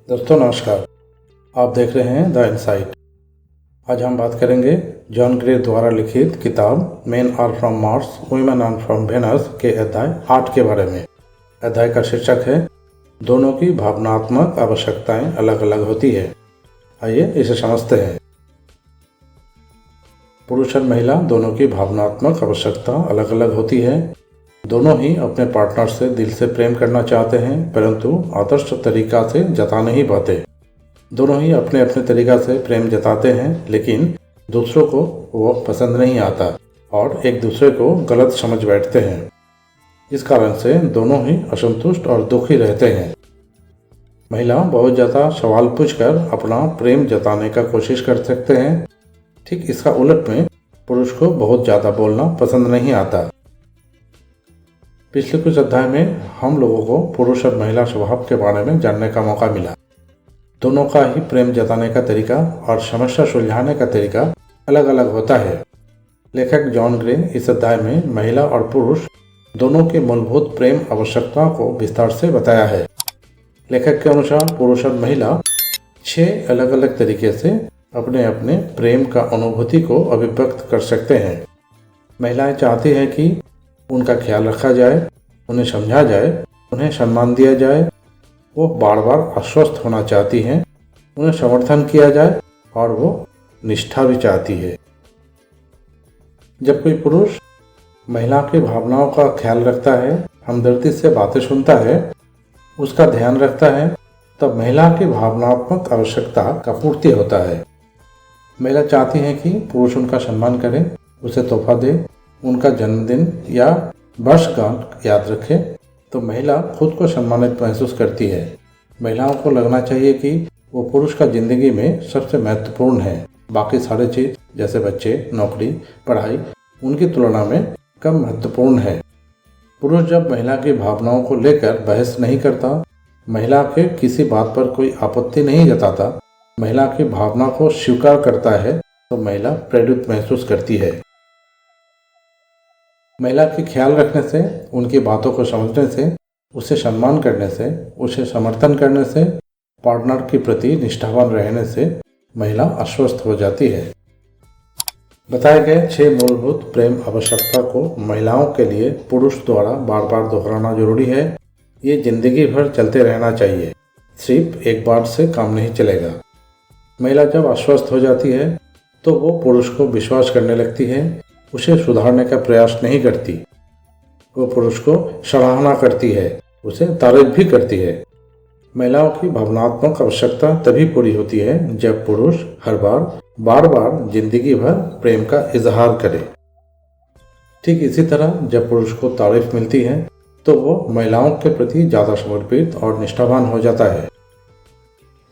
दोस्तों नमस्कार, आप देख रहे हैं द इनसाइट। आज हम बात करेंगे जॉन ग्रे द्वारा लिखित किताब men are from Mars women are from Venus के अध्याय 8 के बारे में। अध्याय का शीर्षक है दोनों की भावनात्मक आवश्यकताएं अलग अलग होती है। आइए इसे समझते हैं। पुरुष और महिला दोनों की भावनात्मक आवश्यकता अलग अलग होती है। दोनों ही अपने पार्टनर से दिल से प्रेम करना चाहते हैं, परंतु आदर्श तरीका से जता नहीं पाते। दोनों ही अपने अपने तरीका से प्रेम जताते हैं, लेकिन दूसरों को वो पसंद नहीं आता और एक दूसरे को गलत समझ बैठते हैं। इस कारण से दोनों ही असंतुष्ट और दुखी रहते हैं। महिला बहुत ज़्यादा सवाल पूछकर अपना प्रेम जताने का कोशिश कर सकते हैं। ठीक इसका उलट में पुरुष को बहुत ज़्यादा बोलना पसंद नहीं आता। पिछले कुछ अध्याय में हम लोगों को पुरुष और महिला स्वभाव के बारे में जानने का मौका मिला। दोनों का ही प्रेम जताने का तरीका और समस्या सुलझाने का तरीका अलग अलग होता है। लेखक जॉन ग्रे इस अध्याय में महिला और पुरुष दोनों की मूलभूत प्रेम आवश्यकताओं को विस्तार से बताया है। लेखक के अनुसार पुरुष और महिला 6 अलग अलग तरीके से अपने अपने प्रेम का अनुभूति को अभिव्यक्त कर सकते हैं। महिलाएं चाहती हैं कि उनका ख्याल रखा जाए, उन्हें समझा जाए, उन्हें सम्मान दिया जाए। वो बार बार आश्वस्त होना चाहती हैं, उन्हें समर्थन किया जाए और वो निष्ठा भी चाहती है। जब कोई पुरुष महिला की भावनाओं का ख्याल रखता है, हमदर्दी से बातें सुनता है, उसका ध्यान रखता है, तब महिला की भावनात्मक आवश्यकता का पूर्ति होता है। महिला चाहती है कि पुरुष उनका सम्मान करे, उसे तोहफा दे, उनका जन्मदिन या वर्षगांठ याद रखे, तो महिला खुद को सम्मानित महसूस करती है। महिलाओं को लगना चाहिए कि वो पुरुष का जिंदगी में सबसे महत्वपूर्ण है। बाकी सारे चीज़ जैसे बच्चे, नौकरी, पढ़ाई उनकी तुलना में कम महत्वपूर्ण है। पुरुष जब महिला की भावनाओं को लेकर बहस नहीं करता, महिला के किसी बात पर कोई आपत्ति नहीं जताता, महिला की भावना को स्वीकार करता है, तो महिला प्रेरित महसूस करती है। महिला के ख्याल रखने से, उनकी बातों को समझने से, उसे सम्मान करने से, उसे समर्थन करने से, पार्टनर के प्रति निष्ठावान रहने से महिला आश्वस्त हो जाती है। बताए गए 6 मूलभूत प्रेम आवश्यकता को महिलाओं के लिए पुरुष द्वारा बार बार दोहराना जरूरी है। ये जिंदगी भर चलते रहना चाहिए, सिर्फ एक बार से काम नहीं चलेगा। महिला जब आश्वस्त हो जाती है तो वो पुरुष को विश्वास करने लगती है, उसे सुधारने का प्रयास नहीं करती। वो पुरुष को सराहना करती है, उसे तारीफ भी करती है। महिलाओं की भावनात्मक आवश्यकता तभी पूरी होती है जब पुरुष हर बार बार जिंदगी भर प्रेम का इजहार करे। ठीक इसी तरह जब पुरुष को तारीफ मिलती है तो वो महिलाओं के प्रति ज़्यादा समर्पित और निष्ठावान हो जाता है।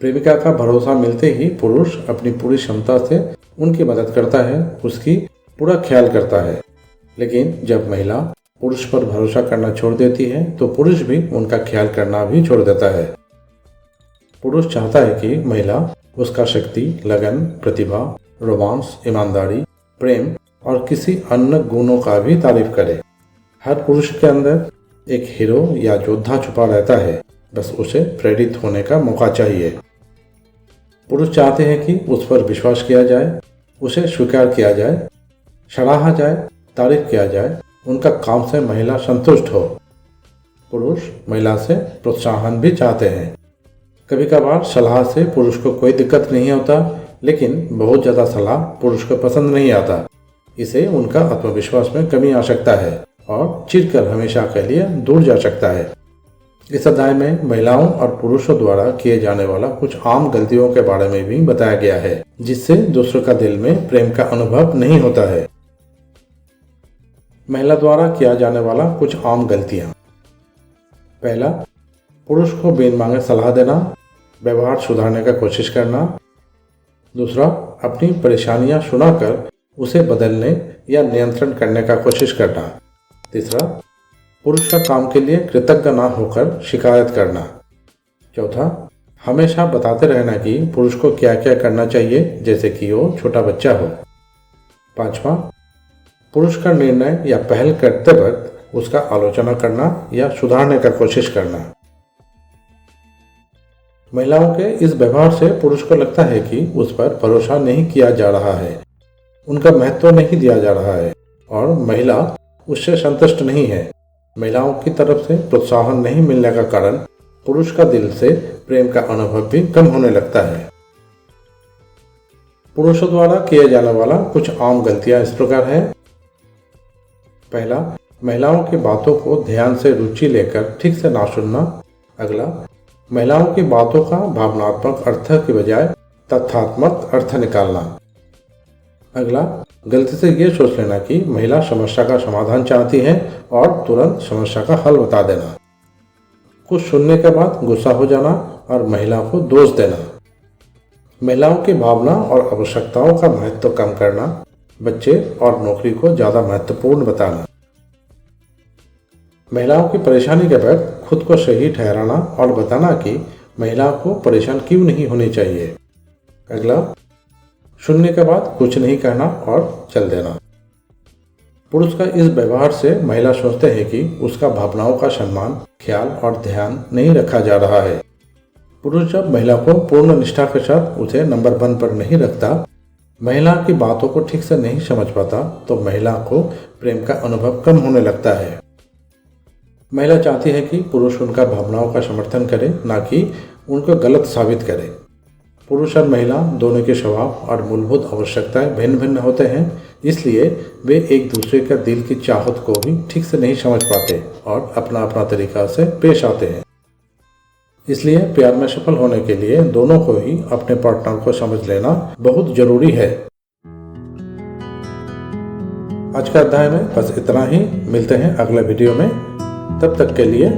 प्रेमिका का भरोसा मिलते ही पुरुष अपनी पूरी क्षमता से उनकी मदद करता है, उसकी पूरा ख्याल करता है। लेकिन जब महिला पुरुष पर भरोसा करना छोड़ देती है तो पुरुष भी उनका ख्याल करना भी छोड़ देता है। पुरुष चाहता है कि महिला उसका शक्ति, लगन, प्रतिभा, रोमांस, ईमानदारी, प्रेम और किसी अन्य गुणों का भी तारीफ करे। हर पुरुष के अंदर एक हीरो या योद्धा छुपा रहता है, बस उसे प्रेरित होने का मौका चाहिए। पुरुष चाहते हैं कि उस पर विश्वास किया जाए, उसे स्वीकार किया जाए, सराहा जाए, तारीफ किया जाए, उनका काम से महिला संतुष्ट हो। पुरुष महिला से प्रोत्साहन भी चाहते हैं। कभी कभार सलाह से पुरुष को कोई दिक्कत नहीं होता, लेकिन बहुत ज़्यादा सलाह पुरुष को पसंद नहीं आता। इसे उनका आत्मविश्वास में कमी आ सकता है और चिढ़कर हमेशा के लिए दूर जा सकता है। इस अध्याय में महिलाओं और पुरुषों द्वारा किए जाने वाला कुछ आम गलतियों के बारे में भी बताया गया है, जिससे दूसरों का दिल में प्रेम का अनुभव नहीं होता है। महिला द्वारा किया जाने वाला कुछ आम गलतियां। पहला, पुरुष को बिन मांगे सलाह देना, व्यवहार सुधारने का कोशिश करना। दूसरा, अपनी परेशानियां सुनाकर उसे बदलने या नियंत्रण करने का कोशिश करना। तीसरा, पुरुष का काम के लिए कृतज्ञ ना होकर शिकायत करना। चौथा, हमेशा बताते रहना कि पुरुष को क्या क्या करना चाहिए, जैसे कि वो छोटा बच्चा हो। पांचवा, पुरुष का निर्णय या पहल करते वक्त उसका आलोचना करना या सुधारने का कोशिश करना। महिलाओं के इस व्यवहार से पुरुष को लगता है कि उस पर भरोसा नहीं किया जा रहा है, उनका महत्व नहीं दिया जा रहा है और महिला उससे संतुष्ट नहीं है। महिलाओं की तरफ से प्रोत्साहन नहीं मिलने का कारण पुरुष का दिल से प्रेम का अनुभव भी कम होने लगता है। पुरुषों द्वारा किए जाने वाला कुछ आम गलतियां इस प्रकार है। पहला, महिलाओं की बातों को ध्यान से रुचि लेकर ठीक से ना सुनना। अगला, महिलाओं की बातों का भावनात्मक अर्थ के बजाय तथ्यात्मक अर्थ निकालना। अगला, गलती से ये सोच लेना कि महिला समस्या का समाधान चाहती है और तुरंत समस्या का हल बता देना। कुछ सुनने के बाद गुस्सा हो जाना और महिला को दोष देना। महिलाओं की भावना और आवश्यकताओं का महत्व कम करना। बच्चे और नौकरी को ज़्यादा महत्वपूर्ण बताना। महिलाओं की परेशानी के वक्त खुद को सही ठहराना और बताना कि महिला को परेशान क्यों नहीं होनी चाहिए। अगला, सुनने के बाद कुछ नहीं कहना और चल देना। पुरुष का इस व्यवहार से महिला सोचते हैं कि उसका भावनाओं का सम्मान, ख्याल और ध्यान नहीं रखा जा रहा है। पुरुष जब महिला को पूर्ण निष्ठा के साथ उसे नंबर 1 पर नहीं रखता, महिला की बातों को ठीक से नहीं समझ पाता, तो महिला को प्रेम का अनुभव कम होने लगता है। महिला चाहती है कि पुरुष उनका भावनाओं का समर्थन करे, ना कि उनको गलत साबित करे। पुरुष और महिला दोनों के स्वभाव और मूलभूत आवश्यकताएं भिन्न भिन्न होते हैं, इसलिए वे एक दूसरे का दिल की चाहत को भी ठीक से नहीं समझ पाते और अपना अपना तरीका से पेश आते हैं। इसलिए प्यार में सफल होने के लिए दोनों को ही अपने पार्टनर को समझ लेना बहुत जरूरी है। आज का अध्याय में बस इतना ही। मिलते हैं अगले वीडियो में। तब तक के लिए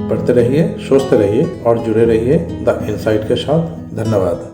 पढ़ते रहिए, सोचते रहिए और जुड़े रहिए द इनसाइट के साथ। धन्यवाद।